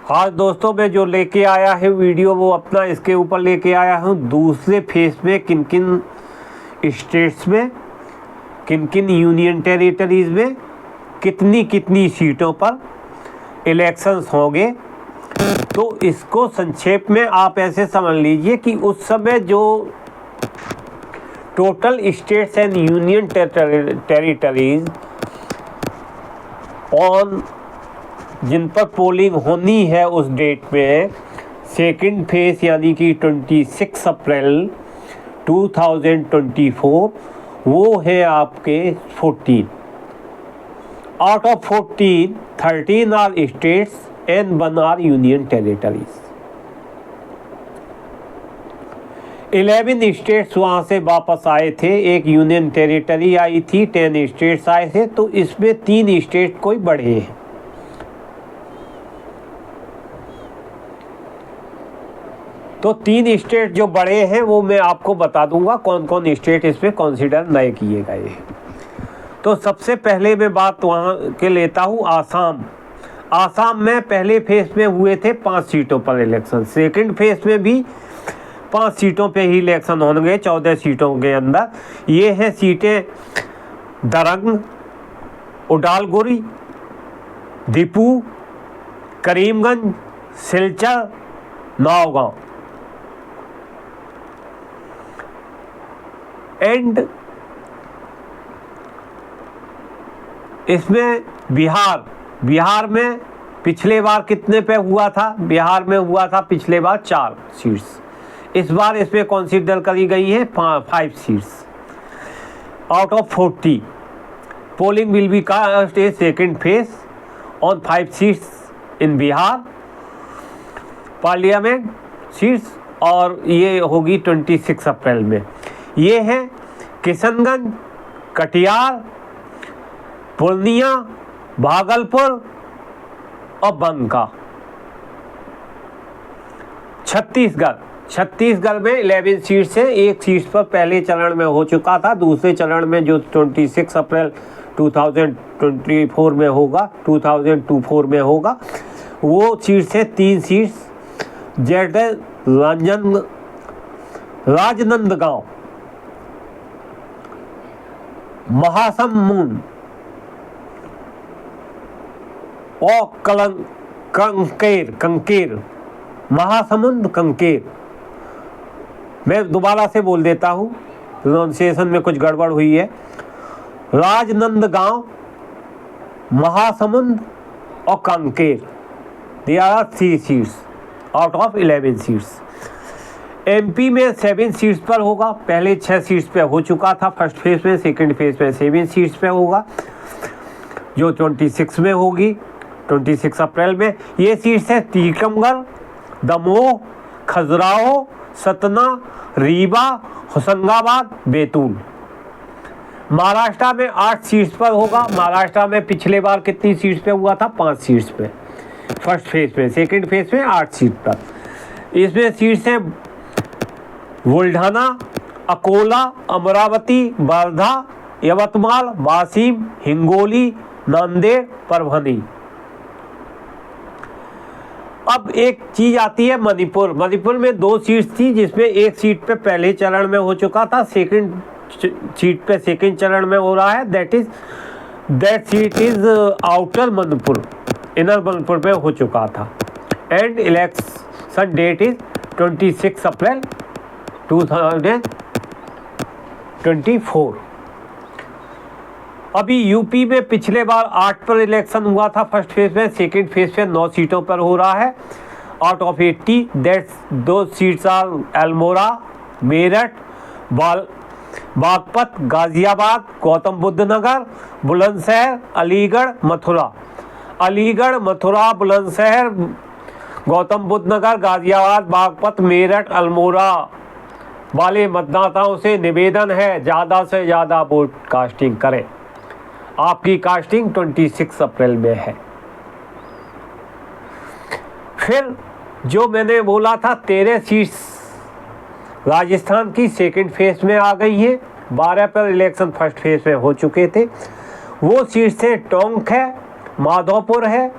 आज दोस्तों मैं जो लेके आया है वीडियो वो अपना इसके ऊपर लेके आया हूँ दूसरे फेज में किन किन स्टेट्स में, किन किन यूनियन टेरिटरीज में कितनी कितनी सीटों पर इलेक्शंस होंगे। तो इसको संक्षेप में आप ऐसे समझ लीजिए कि उस समय जो total states and union territories on जिन पर पोलिंग होनी है उस डेट में सेकंड फेज यानी कि 26 अप्रैल 2024 वो है आपके 14। Out of 14, 13 are states and 1 are union territories. 11 states वहाँ से वापस आए थे, एक यूनियन टेरिटरी आई थी, 10 स्टेट्स आए थे। तो इसमें 3 स्टेट कोई बढ़े हैं। तो 3 स्टेट जो बड़े हैं वो मैं आपको बता दूंगा कौन कौन स्टेट इसमें कंसीडर नए किए गए हैं। तो सबसे पहले मैं बात वहाँ के लेता हूँ आसाम। आसाम में पहले फेज में हुए थे 5 सीटों पर इलेक्शन, सेकंड फेज में भी 5 सीटों पे ही इलेक्शन होंगे 14 सीटों के अंदर। ये हैं सीटें दरंग, उडालगुरी, दीपू, करीमगंज, सिलचर, नौगांव एंड इसमें बिहार में पिछले बार कितने पे हुआ था? बिहार में हुआ था पिछले बार 4 सीट्स। इस बार इसमें कंसीडर करी गई है 5 seats out of 40। Polling will be cast a second phase on 5 seats in Bihar parliament seats और ये होगी 26 अप्रैल में। ये हैं किशनगंज, कटिहार, पूर्णिया, भागलपुर और बंका। छत्तीसगढ़ में 11 सीट्स हैं। एक सीट पर पहले चरण में हो चुका था, दूसरे चरण में जो 26 अप्रैल 2024 में होगा 2024 में होगा वो सीट से 3 सीट्स राजनांदगांव, महासमुंद और कंकेर, महासमुंद, कंकेर। मैं दोबारा से बोल देता हूँ, प्रोनाउंसिएशन में कुछ गड़बड़ हुई है। राजनांदगांव, महासमुंद और Kanker, they are 3 seats out of 11 seats. MP में 7 सीट्स पर होगा, पहले 6 सीट्स पे हो चुका था फर्स्ट फेज में, सेकंड फेज में 7 सीट्स पे होगा जो 26 में होगी 26 अप्रैल में। ये सीट्स है टीकमगढ़, दमोह, खजुराहो, सतना, रीवा, होशंगाबाद, बैतूल। महाराष्ट्र में 8 सीट्स पर होगा। महाराष्ट्र में पिछले बार कितनी सीट्स पे हुआ था? 5 सीट्स पे फर्स्ट फेज में, सेकंड फेज में 8 सीट पर। इसमें सीट्स हैं बुल्ढाना, अकोला, अमरावती, वर्धा, यवतमाल, वाशिम, हिंगोली, नांदेड़, परभनी। अब एक चीज आती है मणिपुर। मणिपुर में 2 सीट्स थी जिसमें एक सीट पे पहले चरण में हो चुका था, सेकंड सीट पे सेकंड चरण में हो रहा है। That seat is outer Manipur, inner Manipur पे हो चुका था। And election date is 26 April 2024। अभी यूपी में पिछले बार 8 पर इलेक्शन हुआ था फर्स्ट फेज में, सेकंड फेज में 9 सीटों पर हो रहा है out of 80। That's 2 seats are Almora, Meerut, Baghpat, Ghaziabad, Gautam Buddh Nagar, Bulandshahr, Aligarh, Mathura. Aligarh, Mathura, Bulandshahr, Gautam Buddh Nagar, Ghaziabad, Baghpat, Meerut, Almora वाले मतदाताओं से निवेदन है ज़्यादा से ज़्यादा वोट कास्टिंग करें। आपकी कास्टिंग 26 अप्रैल में है। फिर जो मैंने बोला था 13 सीट्स राजस्थान की सेकंड फेज में आ गई है। 12 पर इलेक्शन फर्स्ट फेज में हो चुके थे। वो सीट्स हैं टोंक है, माधोपुर है,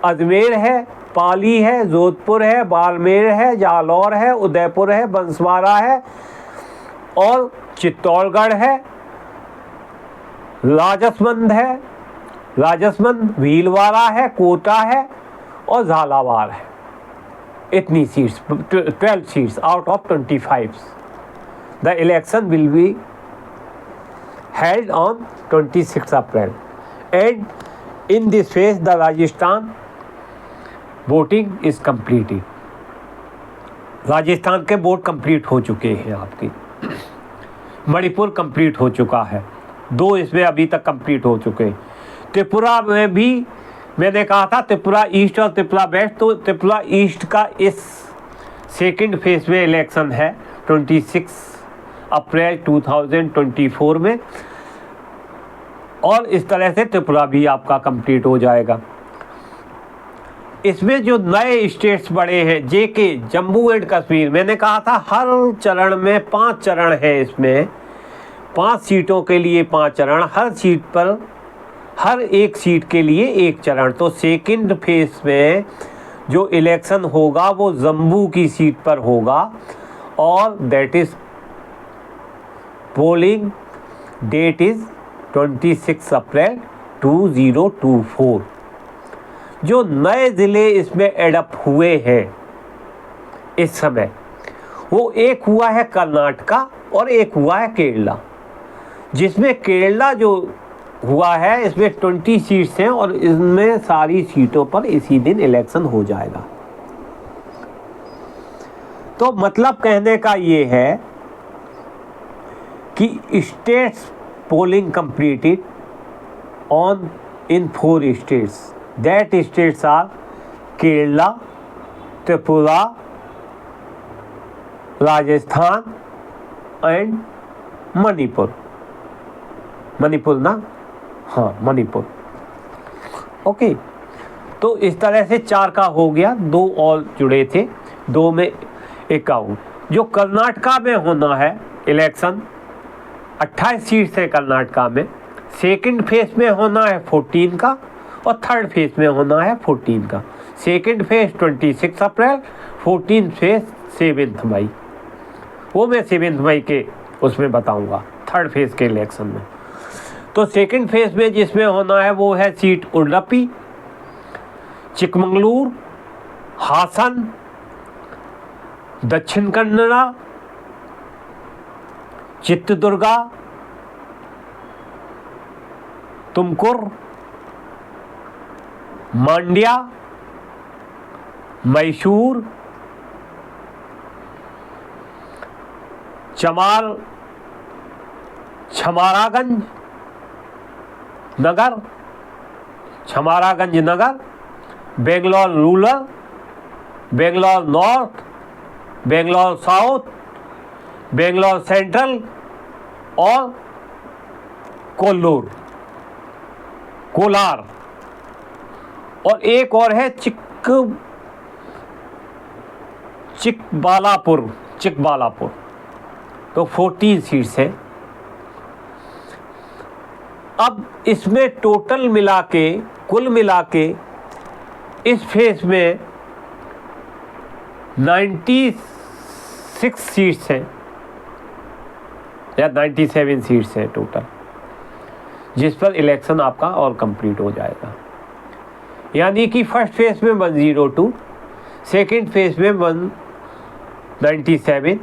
अजमेर है, पाली है, जोधपुर है, बाड़मेर है, जालौर है, उदयपुर है, बंसवाड़ा है और चित्तौड़गढ़ है, राजसमंद, भीलवाड़ा है, कोटा है और झालावाड़ है। इतनी seats, 12 seats out of 25। The election will be held on 26 April and in this phase the Rajasthan voting is completed। Rajasthan के वोट कंप्लीट हो चुके हैं आपके। मणिपुर कंप्लीट हो चुका है, 2 इसमें अभी तक कंप्लीट हो चुके हैं। त्रिपुरा में भी मैंने कहा था त्रिपुरा ईस्ट और त्रिपुरा वेस्ट, तो त्रिपुरा ईस्ट का इस सेकंड फेज में इलेक्शन है 26 अप्रैल 2024 में, और इस तरह से त्रिपुरा भी आपका कंप्लीट हो जाएगा। इसमें जो नए स्टेट्स बड़े हैं, जेके जम्मू एंड कश्मीर, मैंने कहा था हर चरण में 5 चरण है, इसमें 5 सीटों के लिए 5 चरण, हर सीट पर हर एक सीट के लिए 1 चरण। तो सेकंड फेज में जो इलेक्शन होगा वो जम्मू की सीट पर होगा और that is polling date is 26 April 2024। जो नए ज़िले इसमें एडअप हुए हैं इस समय, वो एक हुआ है कर्नाटका और एक हुआ है केरला, जिसमें केरला जो हुआ है इसमें 20 सीट्स हैं और इसमें सारी सीटों पर इसी दिन इलेक्शन हो जाएगा। तो मतलब कहने का ये है कि states polling completed on in 4 states, that states are Kerala, Tripura, Rajasthan and Manipur. Manipur ना, हाँ मणिपुर, ओके। तो इस तरह से 4 का हो गया, 2 और जुड़े थे, 2 में 1 आउट। जो कर्नाटका में होना है इलेक्शन, 28 सीट्स है कर्नाटका में, सेकंड फेज में होना है 14 का और थर्ड फेज में होना है 14 का। सेकंड फेज 26 अप्रैल, 14 फेज 7 मई, वो मैं 7 मई के उसमें बताऊंगा थर्ड फेज के इलेक्शन में। तो सेकंड फेज में जिसमें होना है वो है seat Udupi, Chikmagalur, Hassan, Dakshina Kannada, Chitradurga, Tumkur, Mandya, Mysore, Chamaraja Nagar, Bangalore rural, Bangalore north, Bangalore south, Bangalore central और कोलार, और एक और है चिकबालापुर। तो 14 सीट्स हैं। अब इसमें टोटल मिला के, कुल मिला के इस फेज में 96 सीट्स हैं या 97 सीट्स हैं टोटल, जिस पर इलेक्शन आपका और कंप्लीट हो जाएगा। यानी कि फर्स्ट फेज में 102, सेकंड फेज में 197,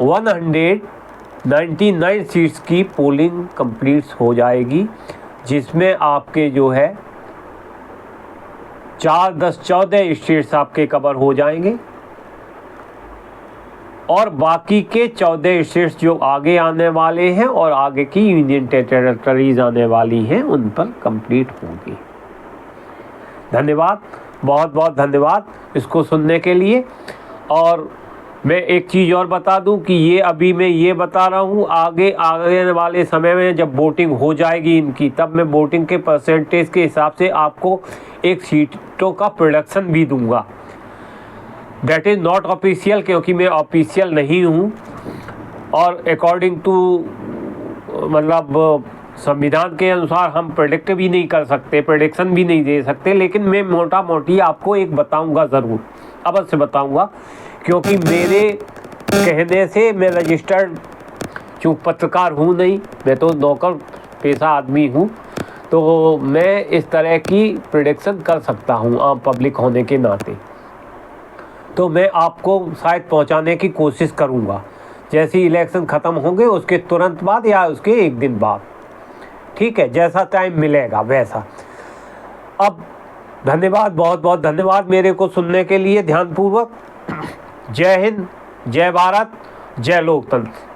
199 सीट्स की पोलिंग कंप्लीट हो जाएगी, जिसमें आपके जो है 4, 10, 14 स्टेट्स आपके कवर हो जाएंगे और बाकी के 14 स्टेट्स जो आगे आने वाले हैं और आगे की यूनियन टेरिटरीज आने वाली हैं उन पर कंप्लीट होंगी। धन्यवाद, बहुत बहुत धन्यवाद इसको सुनने के लिए। और मैं एक चीज़ और बता दूं कि ये अभी मैं ये बता रहा हूँ, आगे वाले समय में जब वोटिंग हो जाएगी इनकी, तब मैं वोटिंग के परसेंटेज के हिसाब से आपको एक सीटों का प्रोडक्शन भी दूंगा। दैट इज़ नॉट ऑफिशियल, क्योंकि मैं ऑफिशियल नहीं हूँ और अकॉर्डिंग टू मतलब संविधान के अनुसार हम प्रेडिक्ट भी नहीं कर सकते, प्रेडिक्शन भी नहीं दे सकते, लेकिन मैं मोटा मोटी आपको एक बताऊंगा, ज़रूर अवश्य बताऊंगा, क्योंकि मेरे कहने से मैं रजिस्टर्ड चूँकि पत्रकार हूँ नहीं, मैं तो नौकर पेशा आदमी हूँ, तो मैं इस तरह की प्रेडिक्शन कर सकता हूँ आम पब्लिक होने के नाते। तो मैं आपको शायद पहुँचाने की कोशिश करूँगा, जैसे ही इलेक्शन ख़त्म होंगे उसके तुरंत बाद या उसके एक दिन बाद, ठीक है, जैसा टाइम मिलेगा वैसा। अब धन्यवाद, बहुत बहुत धन्यवाद मेरे को सुनने के लिए ध्यानपूर्वक। जय हिंद, जय भारत, जय लोकतंत्र।